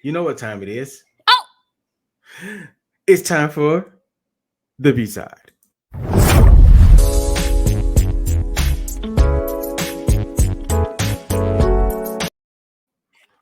You know what time it is? Oh, It's time for the B side.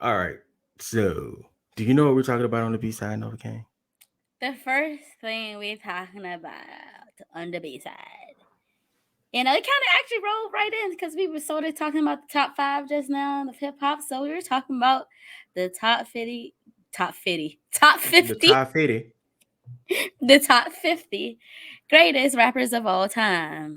All right. So, do you know what we're talking about on the B side, Novacaine? the first thing we're talking about on the B side. You know, it kind of actually rolled right in because we were sort of talking about the top five just now of hip hop. So we were talking about the top The 50, top 50. the top 50 greatest rappers of all time.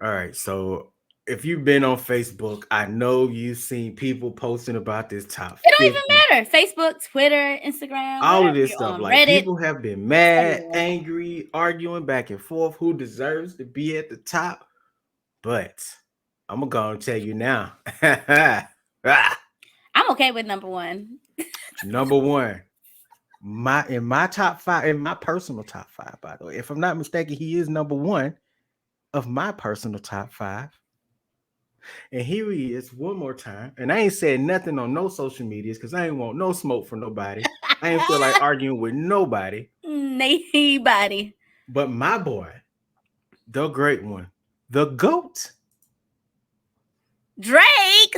All right. So, if you've been on Facebook, I know you've seen people posting about this top It don't 50. even matter. Facebook, Twitter, Instagram, All of whatever this you're stuff. on, Like, Reddit, people have been it's mad, everywhere. angry, arguing back and forth who deserves to be at the top. But I'm going to go and tell you now. Ah, I'm okay with number one. number one. In my top five, in my personal top five, by the way, if I'm not mistaken, he is number one of my personal top five. And here he is one more time. And I ain't said nothing on no social medias because I ain't want no smoke from nobody. I ain't feel like arguing with nobody. Nobody. But my boy, the great one, the GOAT. Drake.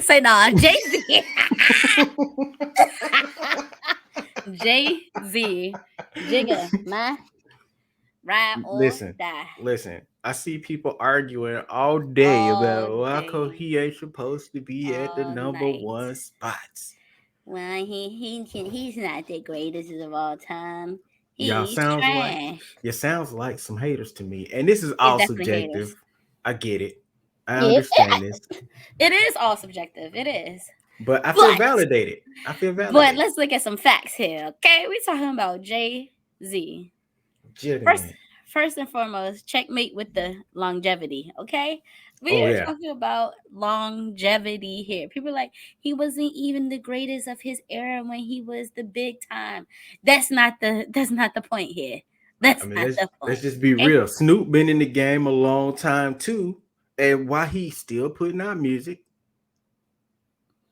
Say nah. Jay Z. Jay Z. Jigga. My ride or listen, die. listen. I see people arguing all day All about why day. he ain't supposed to be at the All number night. one spots. Well, he's not the greatest of all time. Y'all He's sounds like trash. it sounds like some haters to me. And this is It's all definitely haters. subjective. I get it. I Yeah, understand this. it is all subjective. It is. But I feel But validated. I feel but validated. let's look at some facts here. Okay, we're talking about Jay Z. First, Legitimate. first and foremost, checkmate with the longevity. Okay, we Oh are yeah. talking about longevity here. People are like he wasn't even the greatest of his era when he was the big time. That's not the point here. I That's mean, not let's the let's point. just be Okay, real. Snoop been in the game a long time too. And why he still putting out music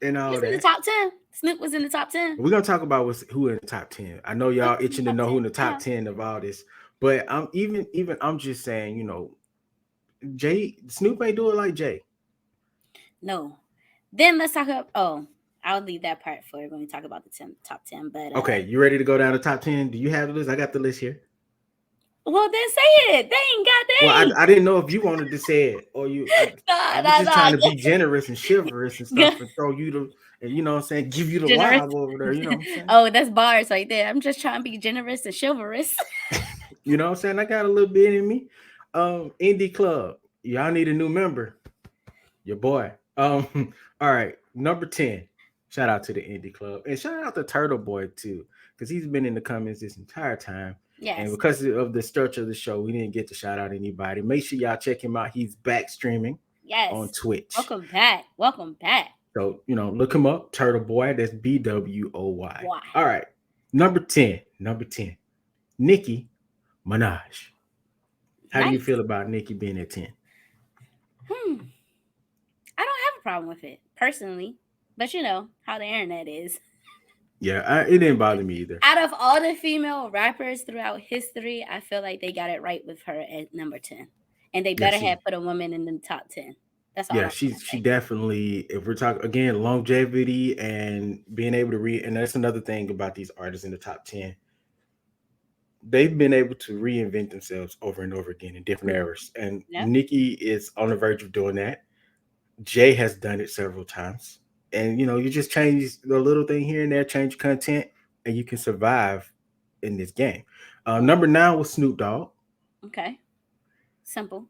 and all he's in the that. top 10. Snoop was in the top 10. We're gonna talk about who in the top 10. I know Snoop y'all was in the itching to top know 10. who in the Yeah. top 10 of all this. But I'm even I'm just saying, Jay Snoop ain't doing like Jay. No. Then let's talk about. Oh, I'll leave that part for when we talk about the top 10. But Okay, you ready to go down to top 10? Do you have the list? I got the list here. well, then say it. Dang, Well, god I didn't know if you wanted to say it or I dang. was Nah, just nah, trying to be generous and chivalrous and nah. stuff and throw you the and you know what I'm saying, give you the Generous. live over there, you know what I'm saying? Oh, that's bars right there. I'm just trying to be generous and chivalrous. You know what I'm saying? I got a little bit in me. Indie Club. Y'all need a new member. Your boy. all right, number 10. Shout out to the Indie Club. And shout out to Turtle Boy too, because he's been in the comments this entire time. And Yes. because of the structure of the show, we didn't get to shout out anybody. Make sure y'all check him out. He's back streaming on Yes. Twitch. Welcome back. Welcome back. So, look him up. Turtle Boy. That's BWOY. Why? All right. Number 10. Number 10. Nicki Minaj. How do you Nice. feel about Nicki being at 10? Hmm. I don't have a problem with it personally, but you know how the internet is. Yeah, it didn't bother me either. Out of all the female rappers throughout history, I feel like they got it right with her at number 10. And they Yeah, better have put a woman in the top 10. That's all I'm yeah, going to she say. definitely. If we're talking again, longevity and being able to read, and that's another thing about these artists in the top 10. They've been able to reinvent themselves over and over again in different eras, and Yep. Nicki is on the verge of doing that. Jay has done it several times, and you just change the little thing here and there, change content, and you can survive in this game. Number 9 was Snoop Dogg. Okay. Simple.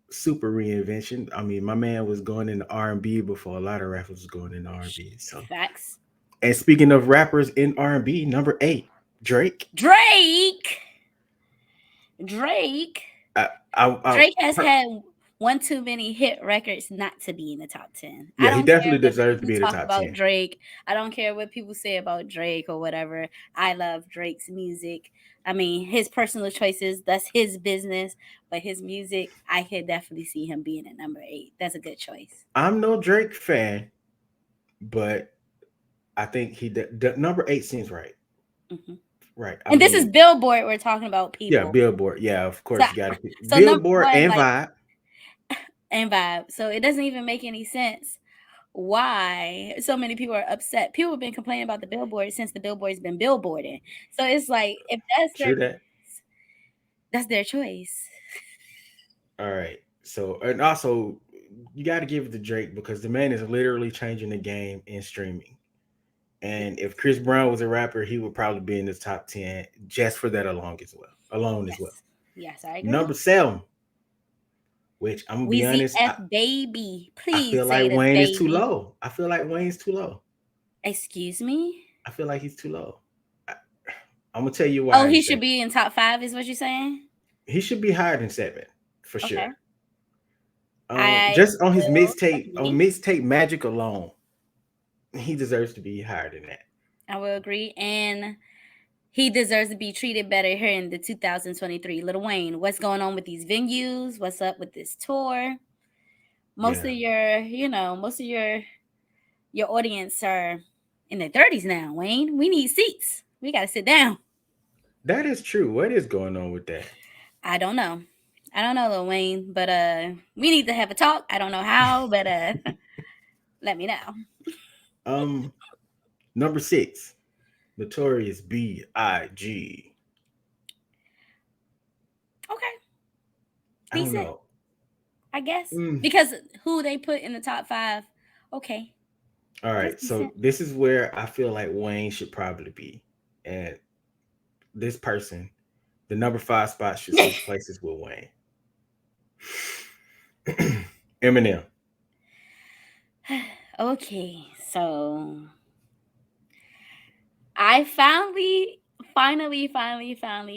Super reinvention. I mean, my man was going into R&B before a lot of rappers was going into R&B. So, Facts. and speaking of rappers in R&B, number 8, Drake. Drake. Drake. I, I, I, Drake has had one too many hit records not to be in the top 10. I yeah, he don't care definitely what deserves to people be in the talk top about 10. Drake. I don't care what people say about Drake or whatever. I love Drake's music. I mean, his personal choices, that's his business. But his music, I could definitely see him being at number 8. That's a good choice. I'm no Drake fan, but I think number 8 seems right. Mhm. Right. I And this is mean, Billboard. We're talking about yeah, people. Billboard. Yeah, of So, course you got to so number Billboard one, and like, Vibe. and vibe. So it doesn't even make any sense why so many people are upset. People have been complaining about the Billboard since the Billboard's been billboarding. So it's like if True that. that's their choice. All right. So, and also, you got to give it to Drake because the man is literally changing the game in streaming. And if Chris Brown was a rapper, he would probably be in the top 10 just for that alone as well. Yes. Yes, I agree. Number 7, which I'm gonna be Weezy honest, F baby. I Please feel say like the Wayne is too baby. low. I feel like Wayne's too low. Excuse me? I feel like he's too low. I, I'm gonna tell you Oh, why in a he should second. be in top 5 is what you're saying? He should be higher than 7 for Okay. sure. I Just on his will mixtape, on agree. mixtape Magic alone, he deserves to be higher than that. I will agree. And he deserves to be treated better here in the 2023. Lil Wayne, what's going on with these venues? What's up with this tour? Most Yeah, of your audience are in their 30s now, Wayne. We need seats. We gotta sit down. that is true. What is going on with that? I don't know. I don't know, Lil Wayne, but we need to have a talk. I don't know how, but let me know. Um, Number 6, Notorious B.I.G. Okay, I don't decent, know. I guess. Mm. Because who they put in the top 5, okay, All that's right, so decent. this is where I feel like Wayne should probably be, and this person, the number 5 spot should switch places with Wayne. Eminem. Okay, so I finally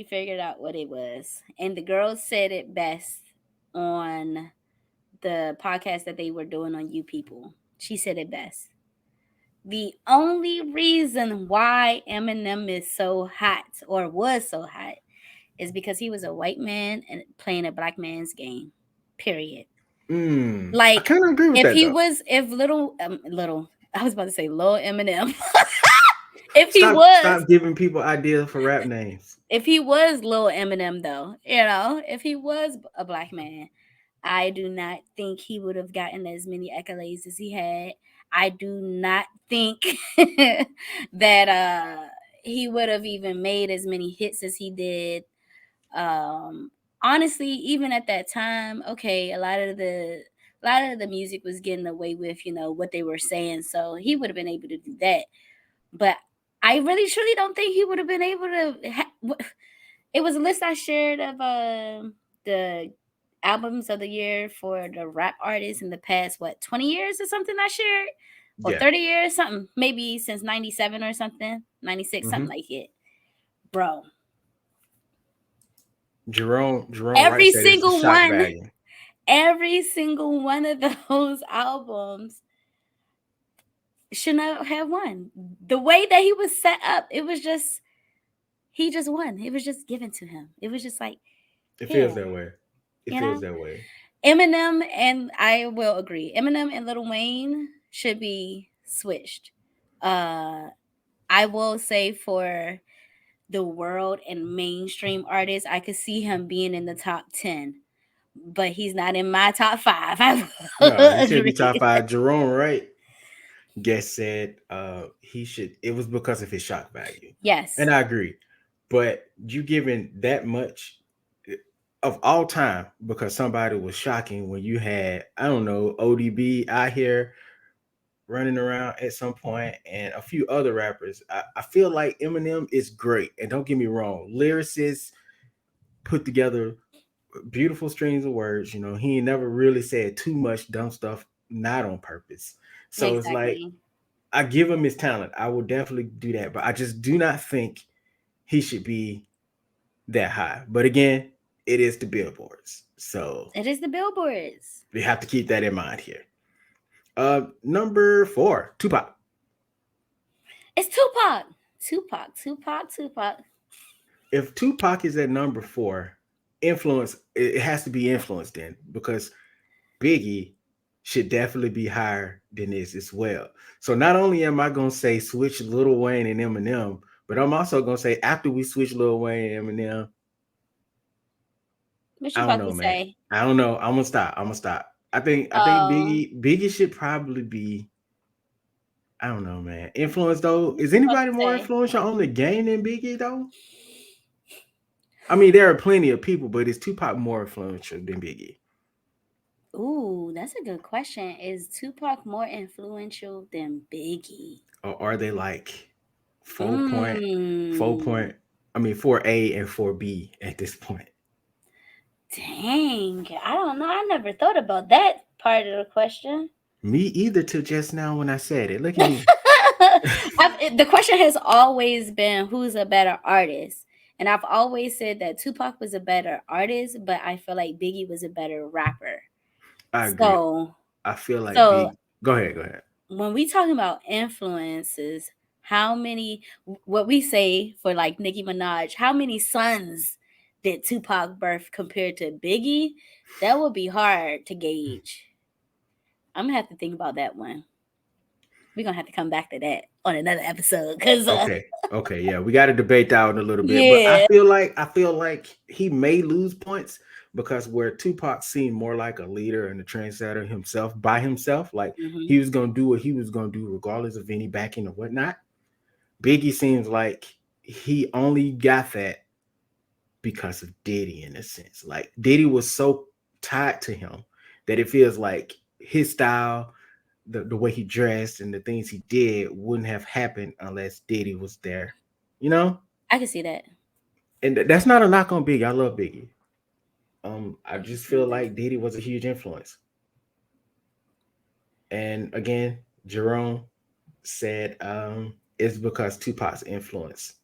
figured out what it was. And the girls said it best on the podcast that they were doing on You People. She said it best. The only reason why Eminem is so hot or was so hot is because he was a white man and playing a black man's game. Period. I Like kind of agree with if that he though. was if little I was about to say little Eminem. if he Stop was giving people ideas for rap names. if he was Lil Eminem, though, if he was a black man, I do not think he would have gotten as many accolades as he had. I do not think that he would have even made as many hits as he did. Um, Honestly, even at that time, okay, a lot of the music was getting away with what they were saying, so he would have been able to do that. But I really truly don't think he would have been able to. It was a list I shared of the albums of the year for the rap artists in the past 20 years or something I shared, or Yeah. 30 years, something maybe since 97 or something, 96, something Hmm. like it. Bro, Jerome Wright every said it's the single shock one, value. every single one of those albums should not have won. The way that he was set up, it was just he just won. It was just given to him. It was just like, It here, feels that way. It you feels know. that way. Eminem, and I will agree, Eminem and Lil Wayne should be switched. Uh, I will say for the world and mainstream artists, I could see him being in the top 10, but he's not in my top 5. I No, will he should be top agree. 5. Jerome Wright guest said he should. It was because of his shock value, and Yes, I agree. But you giving that much of all time because somebody was shocking when you had, I don't know, ODB out here running around at some point and a few other rappers. I feel like Eminem is great, and don't get me wrong, lyricists put together beautiful strings of words. He never really said too much dumb stuff, not on purpose. So it's like exactly. I give him his talent. I will definitely do that, but I just do not think he should be that high. But again, it is the billboards, so It is the billboards. we have to keep that in mind here. Number 4, Tupac. It's Tupac. Tupac. If Tupac is at number 4, influence, it has to be influence then, because Biggie should definitely be higher than this as well. So not only am I gonna say switch Lil Wayne and Eminem, But I'm also gonna say after we switch Lil Wayne and Eminem, What I you don't about know, to man. say? I don't know. I'm gonna stop. I'm gonna stop. I think Oh, Biggie should probably be. I don't know, man. Influence though. what Is you about anybody to more say? influential on the game than Biggie though? I mean, there are plenty of people, but is Tupac more influential than Biggie? Ooh, that's a good question. Is Tupac more influential than Biggie? Or are they like 4 point, four Mm, point? I mean, 4A and 4B at this point. dang, I don't know. I never thought about that part of the question. Me either till just now when I said it. Look at me. The question has always been who's a better artist. And I've always said that Tupac was a better artist, but I feel like Biggie was a better rapper. I agree. So, I feel like so Big. Go ahead. Go ahead. when we talking about influences, how many what we say for like Nicki Minaj, how many sons did Tupac birth compared to Biggie? That would be hard to gauge. I'm gonna have to think about that one. We're gonna have to come back to that on another episode because Okay. Okay. Yeah, we got to debate that one a little bit, but yeah. I feel like he may lose points because where Tupac seemed more like a leader and a trendsetter himself by himself, like Hmm. he was gonna do what he was gonna do regardless of any backing or whatnot. Biggie seems like he only got that because of Diddy in a sense. Like Diddy was so tied to him that it feels like his style, the way he dressed and the things he did wouldn't have happened unless Diddy was there. You know? I can see that. And that's not a knock on Biggie. I love Biggie. I I can just see feel that. like Diddy was a huge influence. And again, Jerome said it's because Tupac's influence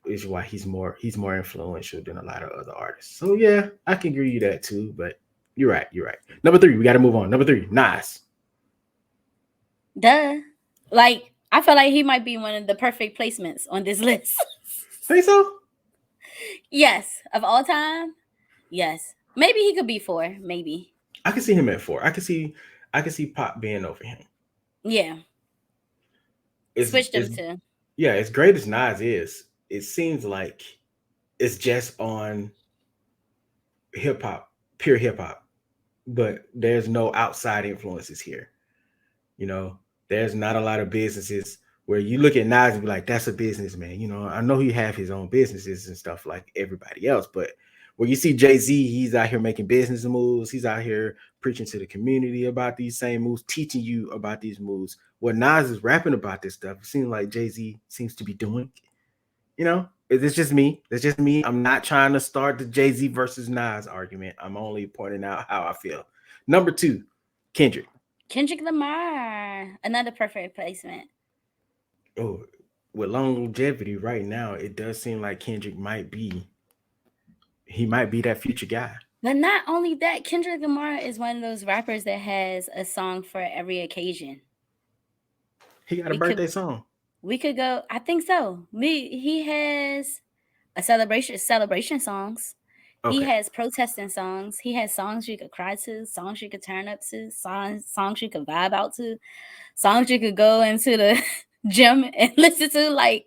is why he's more influential than a lot of other artists. So yeah, I can agree with that too. But you're right. You're right. Number three, we got to move on. Number three, Nas. Duh. Like I feel like he might be one of the perfect placements on this list. Think so? Yes, of all time. Yes, maybe he could be four. Maybe. I can see him at four. I can see Pop being over him. Yeah, Is switch them is to. yeah, as great as Nas is, it seems like it's just on hip hop, pure hip hop. But there's no outside influences here. You know, there's not a lot of businesses where you look at Nas and be like, that's a businessman. You know, I know he have his own businesses and stuff like everybody else, but where you see Jay-Z, he's out here making business moves. He's out here preaching to the community about these same moves, teaching you about these moves. What Nas is rapping about this stuff, it seems like Jay-Z seems to be doing. You know, it's just me. It's just me. I'm not trying to start the Jay-Z versus Nas argument. I'm only pointing out how I feel. Number two, Kendrick. Kendrick Lamar, another perfect placement. Oh, with longevity right now, it does seem like Kendrick might be that future guy. But not only that, Kendrick Lamar is one of those rappers that has a song for every occasion. He got a We could birthday song. we could go. I think so. Me, he has a celebration songs. He Okay. has protesting songs. He has songs you could cry to, songs you could turn up to, songs you could vibe out to, songs you could go into the gym and listen to. Like,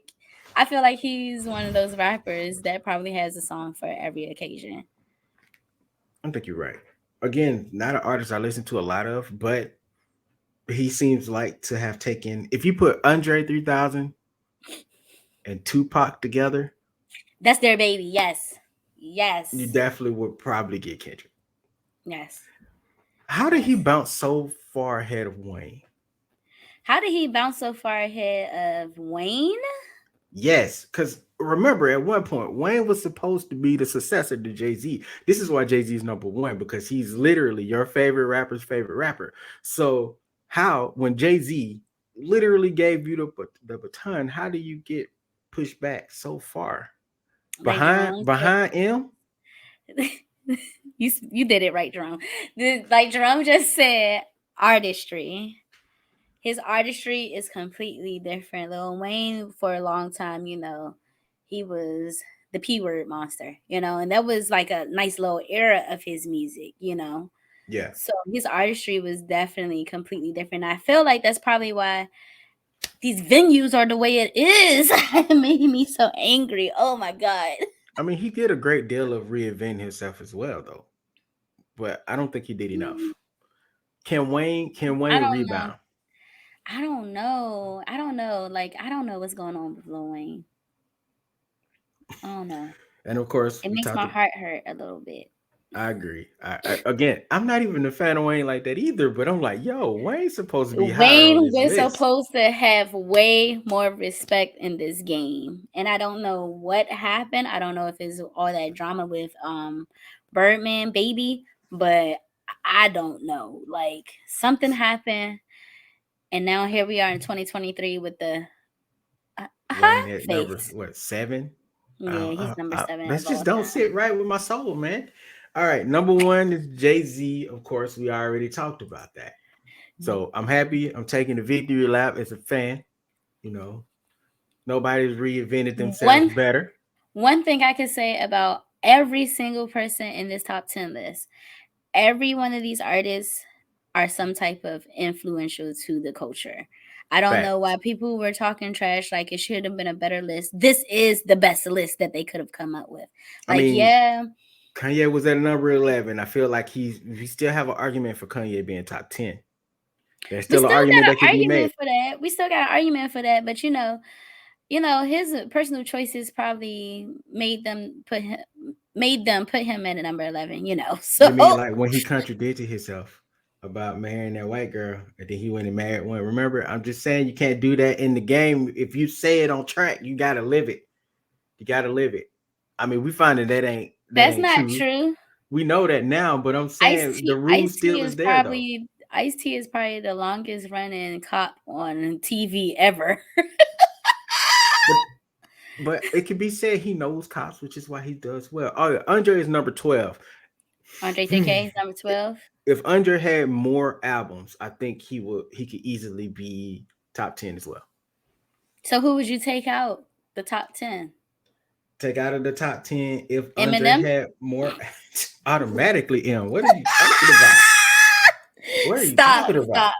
I feel like he's one of those rappers that probably has a song for every occasion. I think you're right. Again, not an artist I listen to a lot of, but he seems like to have taken. If you put Andre 3000 and Tupac together, That's their baby. Yes. you Yes. definitely would probably get Kendrick. Yes. How did he Yes. bounce so far ahead of Wayne? How did he bounce so far ahead of Wayne? Yes, because remember at one point Wayne was supposed to be the successor to Jay Z. This is why Jay Z is number one because he's literally your favorite rapper's favorite rapper. So how when Jay Z literally gave you the baton, how do you get pushed back so far Like Jerome behind him? said, you did it right, Jerome. Like Jerome just said, artistry. His artistry is completely different. Lil Wayne, for a long time, he was the P word monster, and that was like a nice little era of his music. Yeah, So his artistry was definitely completely different. I feel like that's probably why these venues are the way it is. It made me so angry. Oh my god. I mean, he did a great deal of reinventing himself as well, though. But I don't think he did enough. Can I Wayne don't know. rebound? I don't know. I don't know. Like, I don't know what's going on with Lil Wayne. I don't know. And of course, It we makes talked. my heart hurt a little bit. I agree. Again, I'm not even a fan of Wayne like that either. But I'm like, yo, Wayne's supposed to be higher on Wayne this was list. supposed to have way more respect in this game. And I don't know what happened. I don't know if it's all that drama with Birdman baby, but I don't know. Like something happened and now here we are in 2023 with the Wayne at number face. what 7? Yeah, he's number 7 That of just all don't time. sit right with my soul, man. All right, number 1 is Jay-Z. Of course, we already talked about that. So I'm happy. I'm taking the victory lap as a fan. You know, nobody's reinvented themselves One better. one thing I could say about every single person in this top 10 list, every one of these artists are some type of influential to the culture. I don't know why Facts. people were talking trash like it should have been a better list. This is the best list that they could have come up with. I Like, mean, yeah, Kanye was at number 11. I feel like we still have an argument for Kanye being top 10. There's we still an still argument got that an can be made. argument for that. We still got an argument for that, but his personal choices probably made them put him at number 11. So You mean like when he contradicted himself about marrying that white girl and then he went and married one? Remember, I'm just saying you can't do that in the game. If you say it on track, you gotta live it. You gotta live it. I mean, we finding that that's ain't not true. true. We know that now, but I'm saying the rule still is there though. Ice T is probably the longest running cop on TV ever. But it can be said he knows cops, which is why he does well. Oh yeah, Andre is number 12. Andre 3K is number 12. If Andre had more albums, I think he could easily be top 10 as well. So who would you take out the top 10? Take out of the top 10 if Andre Eminem? had more automatically. What are you talking about? What are you Stop, talking about? stop,